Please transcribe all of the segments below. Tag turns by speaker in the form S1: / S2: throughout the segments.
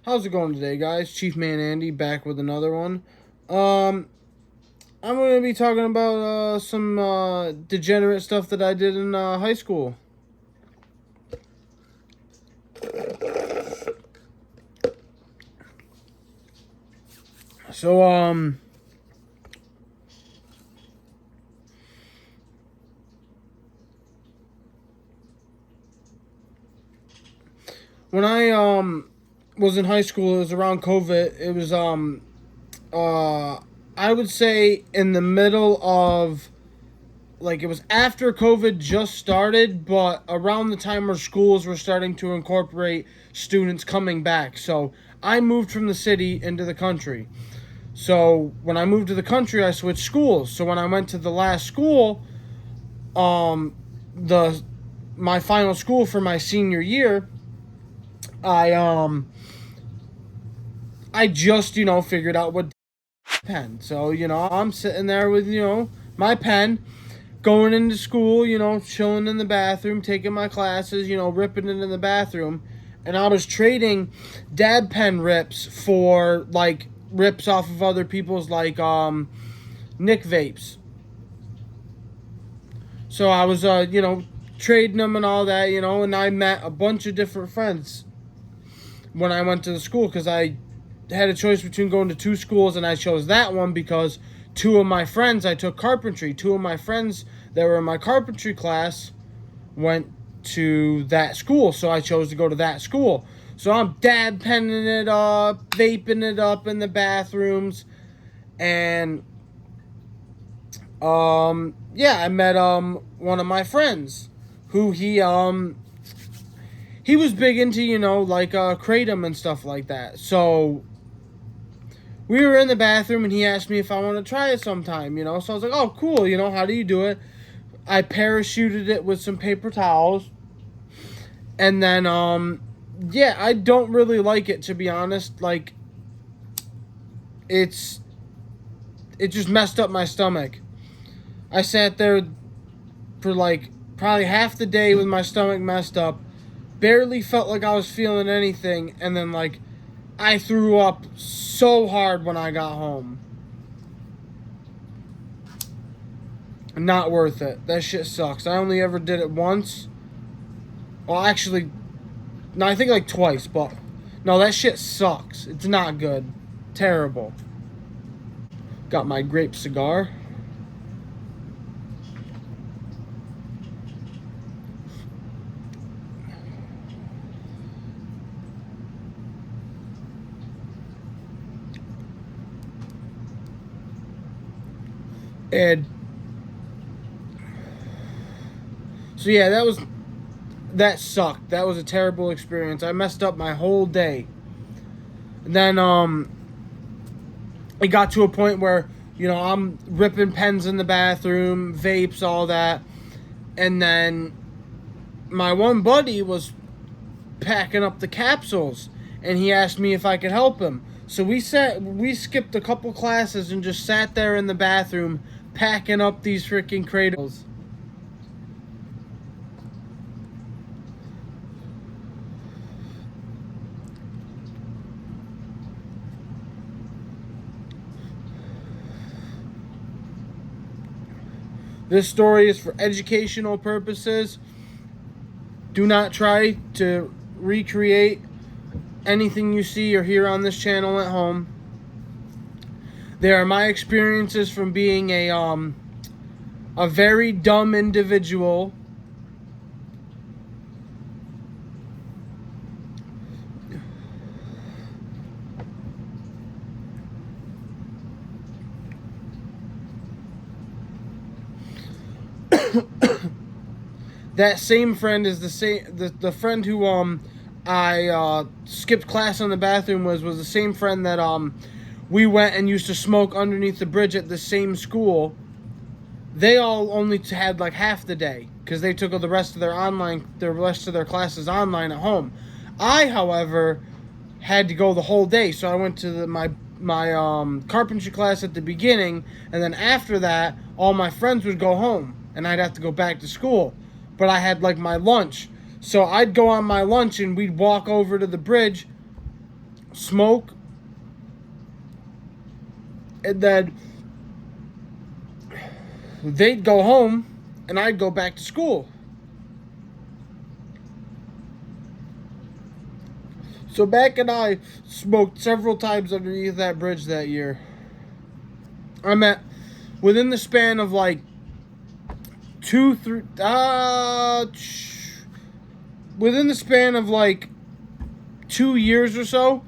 S1: How's it going today, guys? Chief Man Andy back with another one. I'm going to be talking about some degenerate stuff that I did in high school. So, when I was in high school, it was around COVID. It was I would say in the middle of, like, it was after COVID just started, but around the time where schools were starting to incorporate students coming back. So I moved from the city into the country. So when I moved to the country, I switched schools. So when I went to the last school, the my final school for my senior year, I just figured out what pen. So I'm sitting there with my pen, going into school, chilling in the bathroom, taking my classes, ripping it in the bathroom, and I was trading dab pen rips for like rips off of other people's like Nick vapes. So I was trading them and all that, and I met a bunch of different friends when I went to the school because I had a choice between going to two schools, and I chose that one because two of my friends, I took carpentry. Two of my friends that were in my carpentry class went to that school, so I chose to go to that school. So I'm dab penning it up, vaping it up in the bathrooms, and I met one of my friends who he was big into like kratom and stuff like that. So we were in the bathroom and he asked me if I want to try it sometime, So I was like, oh, cool, how do you do it? I parachuted it with some paper towels. And then, I don't really like it, to be honest. Like, it just messed up my stomach. I sat there for like probably half the day with my stomach messed up. Barely felt like I was feeling anything. And then, like, I threw up so hard when I got home. Not worth it. That shit sucks. I only ever did it once. Well, actually, no, I think like twice, but no, that shit sucks. It's not good. Terrible. Got my grape cigar. And so yeah, that sucked. That was a terrible experience. I messed up my whole day. And then it got to a point where I'm ripping pens in the bathroom, vapes, all that. And then my one buddy was packing up the capsules, and he asked me if I could help him. So we skipped a couple classes and just sat there in the bathroom packing up these freaking cradles. This story is for educational purposes. Do not try to recreate anything you see or hear on this channel at home. They are my experiences from being a very dumb individual. That same friend is the friend who I skipped class in the bathroom was the same friend that we went and used to smoke underneath the bridge at the same school. They all only had like half the day because they took the rest of their classes online at home. I, however, had to go the whole day, so I went to my carpentry class at the beginning, and then after that, all my friends would go home, and I'd have to go back to school. But I had like my lunch, so I'd go on my lunch and we'd walk over to the bridge, smoke, and then they'd go home and I'd go back to school. So Mac and I smoked several times underneath that bridge that year. I'm at within the span of like within the span of like 2 years or so,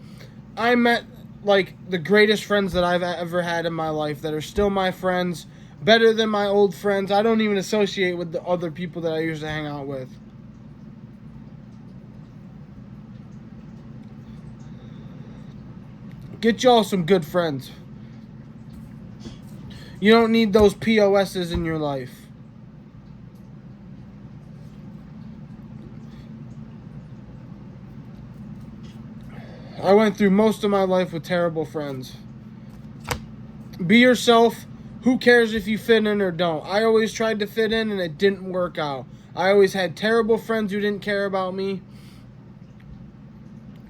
S1: I met like the greatest friends that I've ever had in my life that are still my friends, better than my old friends. I don't even associate with the other people that I used to hang out with. Get y'all some good friends. You don't need those POSs in your life. I went through most of my life with terrible friends. Be yourself. Who cares if you fit in or don't? I always tried to fit in and it didn't work out. I always had terrible friends who didn't care about me.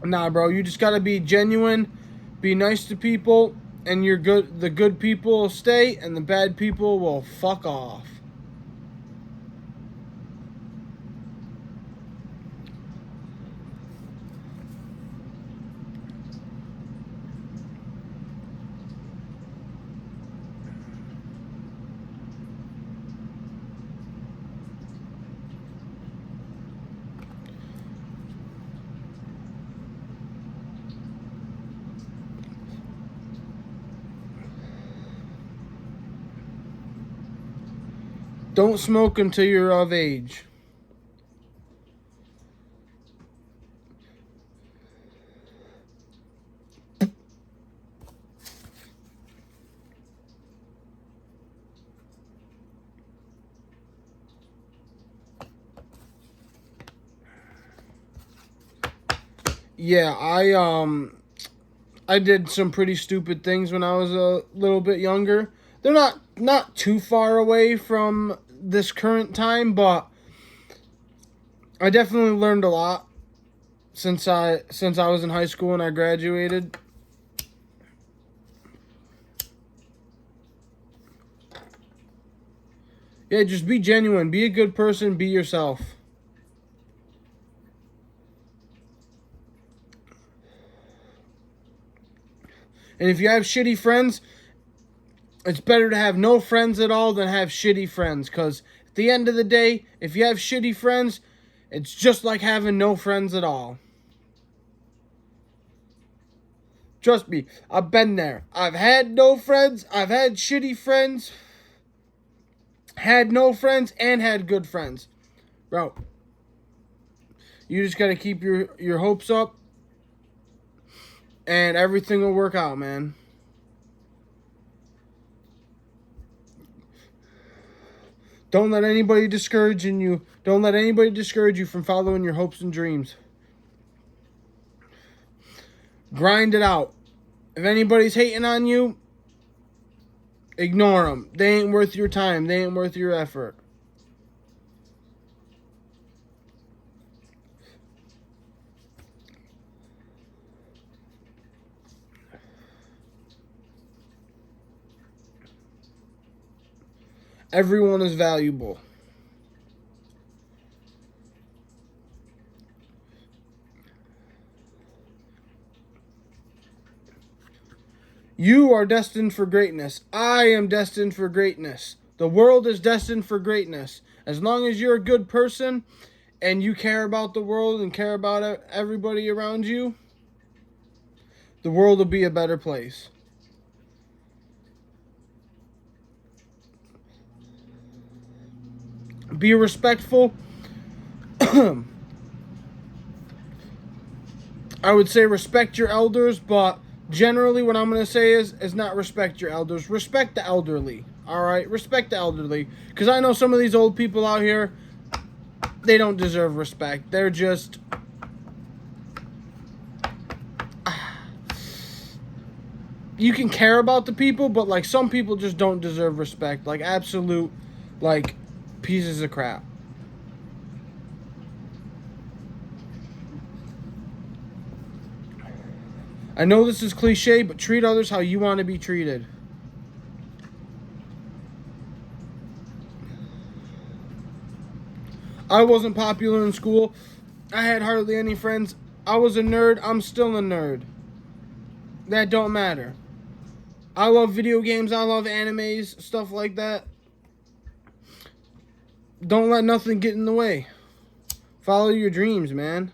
S1: Nah, bro, you just gotta be genuine, be nice to people, and the good people will stay and the bad people will fuck off. Don't smoke until you're of age. Yeah, I did some pretty stupid things when I was a little bit younger. They're not too far away from this current time, but I definitely learned a lot since I was in high school and I graduated. Yeah, just be genuine, be a good person, be yourself. And if you have shitty friends, it's better to have no friends at all than have shitty friends. Because at the end of the day, if you have shitty friends, it's just like having no friends at all. Trust me, I've been there. I've had no friends. I've had shitty friends. Had no friends and had good friends. Bro, you just got to keep your hopes up. And everything will work out, man. Don't let anybody discourage you. Don't let anybody discourage you from following your hopes and dreams. Grind it out. If anybody's hating on you, ignore them. They ain't worth your time. They ain't worth your effort. Everyone is valuable. You are destined for greatness. I am destined for greatness. The world is destined for greatness. As long as you're a good person and you care about the world and care about everybody around you, the world will be a better place. Be respectful. I would say respect your elders, but generally what I'm going to say is not respect your elders. Respect the elderly. All right? Respect the elderly. Because I know some of these old people out here, they don't deserve respect. They're just... You can care about the people, but like some people just don't deserve respect. Like absolute, like pieces of crap. I know this is cliche, but treat others how you want to be treated. I wasn't popular in school. I had hardly any friends. I was a nerd. I'm still a nerd. That don't matter. I love video games. I love animes, stuff like that. Don't let nothing get in the way. Follow your dreams, man.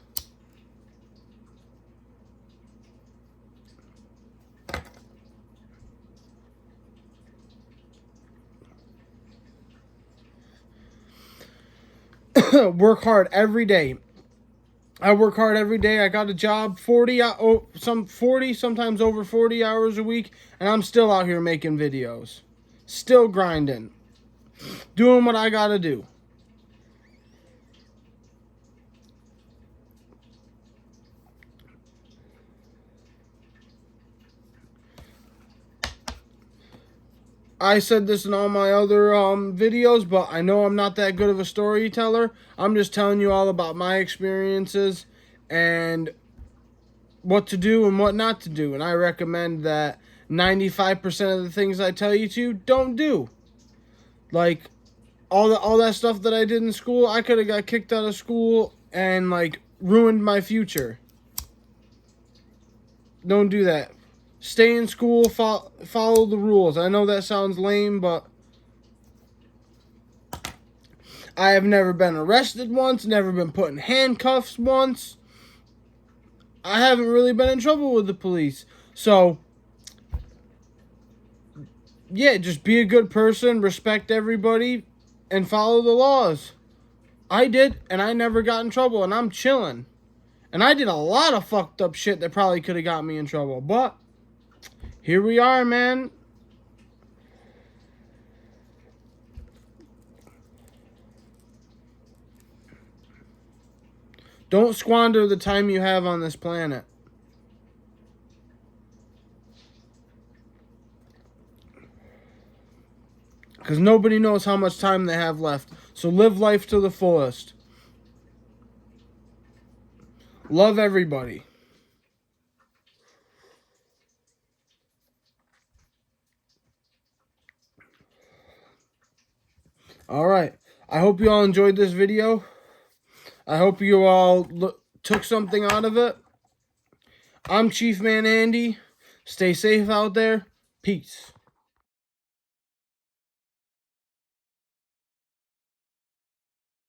S1: Work hard every day. I work hard every day. I got a job 40, sometimes over 40 hours a week, and I'm still out here making videos. Still grinding. Doing what I gotta do. I said this in all my other videos, but I know I'm not that good of a storyteller. I'm just telling you all about my experiences and what to do and what not to do. And I recommend that 95% of the things I tell you to, don't do. Like, all that stuff that I did in school, I could have got kicked out of school and, like, ruined my future. Don't do that. Stay in school, follow the rules. I know that sounds lame, but I have never been arrested once, never been put in handcuffs once. I haven't really been in trouble with the police. So, yeah, just be a good person, respect everybody, and follow the laws. I did, and I never got in trouble, and I'm chilling. And I did a lot of fucked up shit that probably could have got me in trouble, but here we are, man. Don't squander the time you have on this planet. Because nobody knows how much time they have left. So live life to the fullest. Love everybody. Alright. I hope you all enjoyed this video. I hope you all took something out of it. I'm Chief Man Andy. Stay safe out there. Peace.